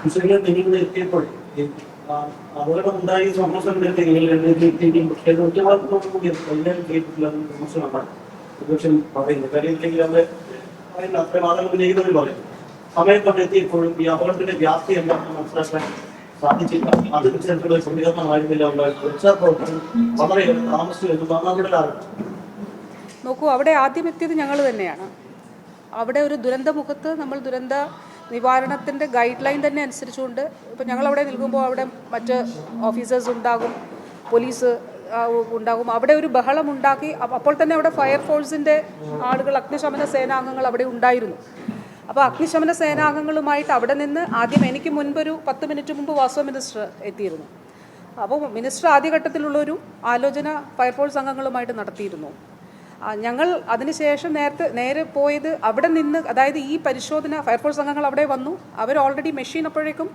നിങ്ങൾ എത്തിയപ്പോൾ അപകടം ഉണ്ടായി സമസ്യകളുടെ പറയുന്നത് കാര്യമില്ലെങ്കിൽ അവിടെ പറയുന്ന അത്രയും ആളുകൾ ചെയ്യുന്നവർ പറയുന്നു സമയം കൊണ്ടെത്തിയപ്പോഴും ഈ അപകടത്തിന്റെ വ്യാപ്തി എന്താണെന്ന് മനസ്സിലാക്കാൻ സാധിച്ചില്ല. അത് തരത്തിലുള്ള പ്രതികരണമായിരുന്നില്ല ഉണ്ടായിരുന്നത്. രക്ഷാപ്രവർത്തനം വളരെയേറെ താമസിച്ചു എന്ന് പറഞ്ഞാൽ നോക്കൂ, അവിടെ ആദ്യം എത്തിയത് ഞങ്ങൾ തന്നെയാണ്. അവിടെ ഒരു ദുരന്തമുഖത്ത് നമ്മൾ ദുരന്ത നിവാരണത്തിൻ്റെ ഗൈഡ് ലൈൻ തന്നെ അനുസരിച്ചുകൊണ്ട് ഇപ്പോൾ ഞങ്ങളവിടെ നിൽക്കുമ്പോൾ അവിടെ മറ്റ് ഓഫീസേഴ്സ് ഉണ്ടാകും, പോലീസ് ഉണ്ടാകും. അവിടെ ഒരു ബഹളം ഉണ്ടാക്കി. അപ്പോൾ തന്നെ അവിടെ ഫയർഫോഴ്സിൻ്റെ ആളുകൾ, അഗ്നിശമന സേനാംഗങ്ങൾ അവിടെ ഉണ്ടായിരുന്നു. അപ്പോൾ അഗ്നിശമന സേനാംഗങ്ങളുമായിട്ട് അവിടെ നിന്ന് ആദ്യം എനിക്ക് മുൻപൊരു 10 മിനിറ്റ് മുമ്പ് വാസവ മിനിസ്റ്റർ എത്തിയിരുന്നു. അപ്പോൾ മിനിസ്റ്റർ ആദ്യഘട്ടത്തിലുള്ളൊരു ആലോചന ഫയർഫോഴ്സ് അംഗങ്ങളുമായിട്ട് നടത്തിയിരുന്നു. ഞങ്ങൾ അതിനുശേഷം നേരെ പോയത് അവിടെ നിന്ന്, അതായത് ഈ പരിശോധന ഫയർഫോഴ്സ് അംഗങ്ങൾ അവിടെ വന്നു. അവർ ഓൾറെഡി മെഷീൻ അപ്പോഴേക്കും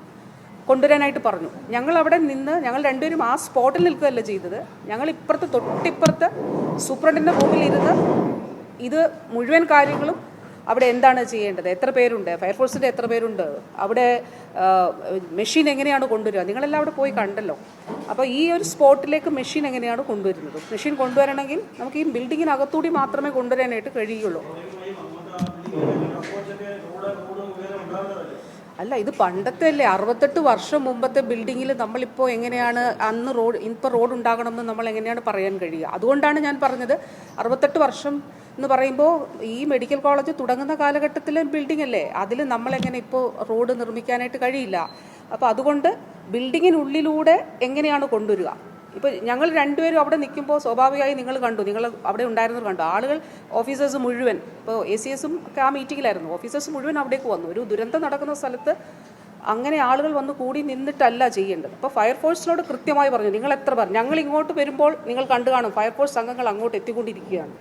കൊണ്ടുവരാനായിട്ട് പറഞ്ഞു. ഞങ്ങൾ അവിടെ നിന്ന് ഞങ്ങൾ രണ്ടുപേരും ആ സ്പോട്ടിൽ നിൽക്കുകയല്ല ചെയ്തത്. ഞങ്ങൾ തൊട്ടിപ്പുറത്ത് സൂപ്രണ്ടിൻ്റെ റൂമിലിരുന്ന് ഇത് മുഴുവൻ കാര്യങ്ങളും അവിടെ എന്താണ് ചെയ്യേണ്ടത്, എത്ര പേരുണ്ട്, ഫയർഫോഴ്സിൻ്റെ എത്ര പേരുണ്ട്, അവിടെ മെഷീൻ എങ്ങനെയാണ് കൊണ്ടുവരിക, നിങ്ങളെല്ലാം അവിടെ പോയി കണ്ടല്ലോ. അപ്പോൾ ഈ ഒരു സ്പോട്ടിലേക്ക് മെഷീൻ എങ്ങനെയാണ് കൊണ്ടുവരുന്നത്, മെഷീൻ കൊണ്ടുവരണമെങ്കിൽ നമുക്ക് ഈ ബിൽഡിങ്ങിനകത്തൂടി മാത്രമേ കൊണ്ടുവരാനായിട്ട് കഴിയുള്ളൂ. അല്ല, ഇത് പണ്ടത്തെ അല്ലേ, 68 വർഷം മുമ്പത്തെ ബിൽഡിങ്ങിൽ നമ്മളിപ്പോൾ എങ്ങനെയാണ് അന്ന് ഇപ്പോൾ റോഡ് ഉണ്ടാകണമെന്ന് നമ്മൾ എങ്ങനെയാണ് പറയാൻ കഴിയുക? അതുകൊണ്ടാണ് ഞാൻ പറഞ്ഞത് 68 വർഷം എന്ന് പറയുമ്പോൾ ഈ മെഡിക്കൽ കോളേജ് തുടങ്ങുന്ന കാലഘട്ടത്തിലെ ബിൽഡിംഗ് അല്ലേ, അതിൽ നമ്മളെങ്ങനെ ഇപ്പോൾ റോഡ് നിർമ്മിക്കാനായിട്ട് കഴിയില്ല. അപ്പോൾ അതുകൊണ്ട് ബിൽഡിങ്ങിനുള്ളിലൂടെ എങ്ങനെയാണ് കൊണ്ടുവരിക? ഇപ്പോൾ ഞങ്ങൾ രണ്ടുപേരും അവിടെ നിൽക്കുമ്പോൾ സ്വാഭാവികമായി നിങ്ങൾ അവിടെ ഉണ്ടായിരുന്നവർ കണ്ടു. ആളുകൾ, ഓഫീസേഴ്സ് മുഴുവൻ, ഇപ്പോൾ ACSും ഒക്കെ ആ മീറ്റിങ്ങിലായിരുന്നു, ഓഫീസേഴ്സ് മുഴുവൻ അവിടേക്ക് വന്നു. ഒരു ദുരന്തം നടക്കുന്ന സ്ഥലത്ത് അങ്ങനെ ആളുകൾ വന്ന് കൂടി നിന്നിട്ടല്ല ചെയ്യേണ്ടത്. അപ്പോൾ ഫയർഫോഴ്സിനോട് കൃത്യമായി പറഞ്ഞു, നിങ്ങൾ എത്ര പേർ, ഞങ്ങൾ ഇങ്ങോട്ട് വരുമ്പോൾ നിങ്ങൾ കണ്ടു കാണും, ഫയർഫോഴ്സ് അംഗങ്ങൾ അങ്ങോട്ട് എത്തിക്കൊണ്ടിരിക്കുകയാണ്,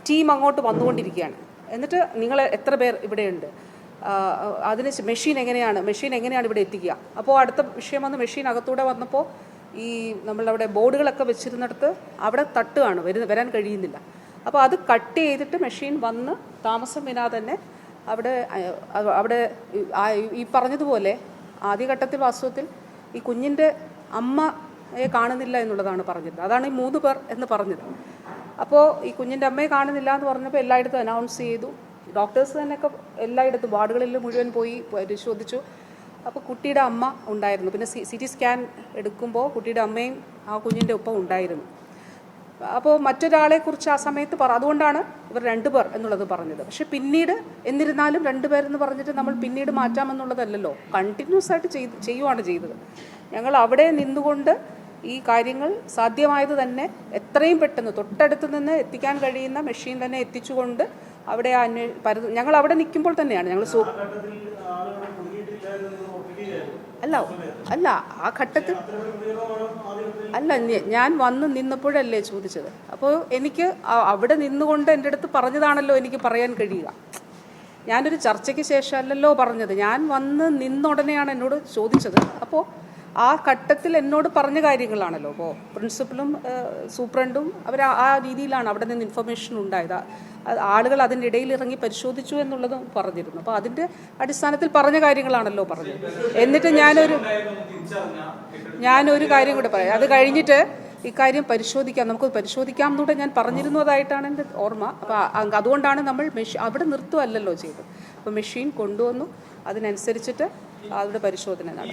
ടീം അങ്ങോട്ട് വന്നുകൊണ്ടിരിക്കുകയാണ്. എന്നിട്ട് നിങ്ങൾ എത്ര പേർ ഇവിടെയുണ്ട്, അതിന് മെഷീൻ എങ്ങനെയാണ് ഇവിടെ എത്തിക്കുക? അപ്പോൾ അടുത്ത വിഷയം വന്ന് മെഷീൻ അകത്തൂടെ വന്നപ്പോൾ ഈ നമ്മളവിടെ ബോർഡുകളൊക്കെ വെച്ചിരുന്നിടത്ത് അവിടെ തട്ടുകയാണ്, വരാൻ കഴിയുന്നില്ല. അപ്പോൾ അത് കട്ട് ചെയ്തിട്ട് മെഷീൻ വന്ന് താമസം വിനാ തന്നെ അവിടെ ഈ പറഞ്ഞതുപോലെ ആദ്യഘട്ടത്തിൽ വാസ്തവത്തിൽ ഈ കുഞ്ഞിൻ്റെ അമ്മയെ കാണുന്നില്ല എന്നുള്ളതാണ് പറഞ്ഞത്. അതാണ് ഈ 3 പേർ എന്ന് പറഞ്ഞത്. അപ്പോൾ ഈ കുഞ്ഞിൻ്റെ അമ്മയെ കാണുന്നില്ല എന്ന് പറഞ്ഞപ്പോൾ എല്ലായിടത്തും അനൗൺസ് ചെയ്തു. ഡോക്ടേഴ്സ് തന്നെയൊക്കെ എല്ലായിടത്തും വാർഡുകളിൽ മുഴുവൻ പോയി പരിശോധിച്ചു. അപ്പോൾ കുട്ടിയുടെ അമ്മ ഉണ്ടായിരുന്നു. പിന്നെ CT സ്കാൻ എടുക്കുമ്പോൾ കുട്ടിയുടെ അമ്മയും ആ കുഞ്ഞിൻ്റെ ഒപ്പം ഉണ്ടായിരുന്നു. അപ്പോൾ മറ്റൊരാളെക്കുറിച്ച് ആ സമയത്ത് അതുകൊണ്ടാണ് ഇവർ 2 പേർ എന്നുള്ളത് പറഞ്ഞത്. പക്ഷെ പിന്നീട് എന്നിരുന്നാലും 2 പേരെന്ന് പറഞ്ഞിട്ട് നമ്മൾ പിന്നീട് മാറ്റാമെന്നുള്ളതല്ലല്ലോ, കണ്ടിന്യൂസ് ആയിട്ട് ചെയ്യുവാണ് ചെയ്തത്. ഞങ്ങൾ അവിടെ നിന്നുകൊണ്ട് ഈ കാര്യങ്ങൾ സാധ്യമായത് തന്നെ എത്രയും പെട്ടെന്ന് തൊട്ടടുത്ത് നിന്ന് എത്തിക്കാൻ കഴിയുന്ന മെഷീൻ തന്നെ എത്തിച്ചുകൊണ്ട് അവിടെ ഞങ്ങൾ അവിടെ നിൽക്കുമ്പോൾ തന്നെയാണ് ഞങ്ങൾ അല്ല ആ ഘട്ടത്തിൽ അല്ല, ഞാൻ വന്ന് നിന്നപ്പോഴല്ലേ ചോദിച്ചത്. അപ്പോൾ എനിക്ക് അവിടെ നിന്നുകൊണ്ട് എൻ്റെ അടുത്ത് പറഞ്ഞതാണല്ലോ എനിക്ക് പറയാൻ കഴിയുക. ഞാനൊരു ചർച്ചയ്ക്ക് ശേഷമല്ലല്ലോ പറഞ്ഞത്, ഞാൻ വന്ന് നിന്നുടനെയാണ് എന്നോട് ചോദിച്ചത്. അപ്പോൾ ആ ഘട്ടത്തിൽ എന്നോട് പറഞ്ഞ കാര്യങ്ങളാണല്ലോ. അപ്പോൾ പ്രിൻസിപ്പലും സൂപ്രണ്ടും അവർ ആ രീതിയിലാണ് അവിടെ നിന്ന് ഇൻഫർമേഷൻ ഉണ്ടായത്. ആളുകൾ അതിൻ്റെ ഇടയിൽ ഇറങ്ങി പരിശോധിച്ചു എന്നുള്ളതും പറഞ്ഞിരുന്നു. അപ്പോൾ അതിൻ്റെ അടിസ്ഥാനത്തിൽ പറഞ്ഞ കാര്യങ്ങളാണല്ലോ പറഞ്ഞത്. എന്നിട്ട് ഞാനൊരു കാര്യം കൂടെ പറയാം, അത് കഴിഞ്ഞിട്ട് ഇക്കാര്യം നമുക്ക് പരിശോധിക്കാം എന്നൂടെ ഞാൻ പറഞ്ഞിരുന്നതായിട്ടാണ് എൻ്റെ ഓർമ്മ. അപ്പോൾ അതുകൊണ്ടാണ് നമ്മൾ അവിടെ നിർത്തുമല്ലല്ലോ ചെയ്തത്. അപ്പോൾ മെഷീൻ കൊണ്ടുവന്നു, അതിനനുസരിച്ചിട്ട് അവിടെ പരിശോധന നടത്തി.